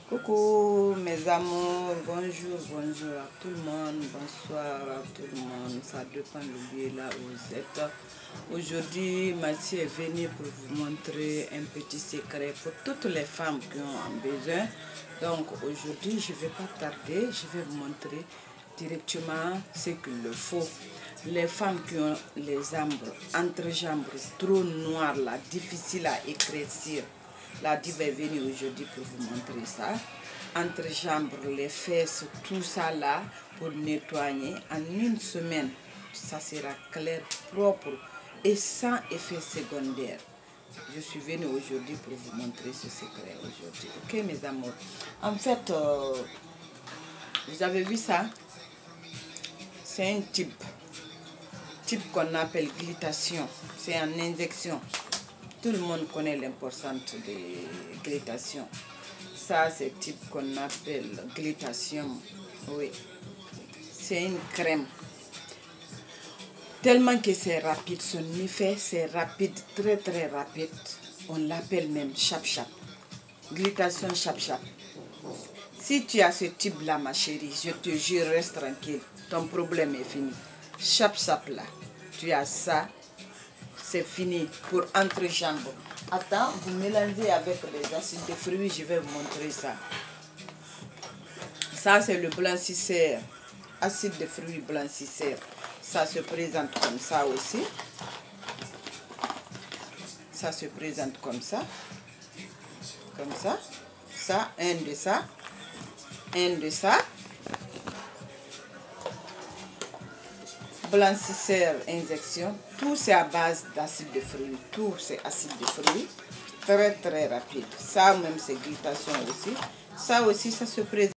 Coucou mes amours, bonjour à tout le monde, bonsoir à tout le monde, ça dépend du lieu là où vous êtes. Aujourd'hui, Mathieu est venu pour vous montrer un petit secret pour toutes les femmes qui ont besoin. Donc aujourd'hui, je ne vais pas tarder, je vais vous montrer directement ce qu'il faut. Les femmes qui ont les entrejambes trop noires, là, difficiles à éclaircir. La diva est venue aujourd'hui pour vous montrer ça. Entrejambes, les fesses, tout ça là, pour nettoyer. En une semaine, ça sera clair, propre et sans effet secondaire. Je suis venue aujourd'hui pour vous montrer ce secret aujourd'hui. Ok mes amours. En fait, vous avez vu ça? C'est un type qu'on appelle glutation. C'est en injection. Tout le monde connaît l'importance de glutation. Ça, c'est le type qu'on appelle glutation. Oui. C'est une crème. Tellement que c'est rapide, son effet, c'est rapide, très très rapide. On l'appelle même chap-chap. Glutation chap-chap. Si tu as ce type-là, ma chérie, je te jure, reste tranquille. Ton problème est fini. Chap-chap là. Tu as ça. C'est fini pour entrejambes. Attends, vous mélangez avec les acides de fruits, je vais vous montrer ça. Ça, c'est le blanchisseur. Acide de fruits blanchisseur. Ça se présente comme ça aussi. Ça se présente comme ça. Comme ça. Ça, un de ça. Un de ça. Blanchisseur, injection, tout c'est à base d'acide de fruits, tout c'est acide de fruits, très très rapide. Ça même c'est glutation aussi, ça aussi ça se présente.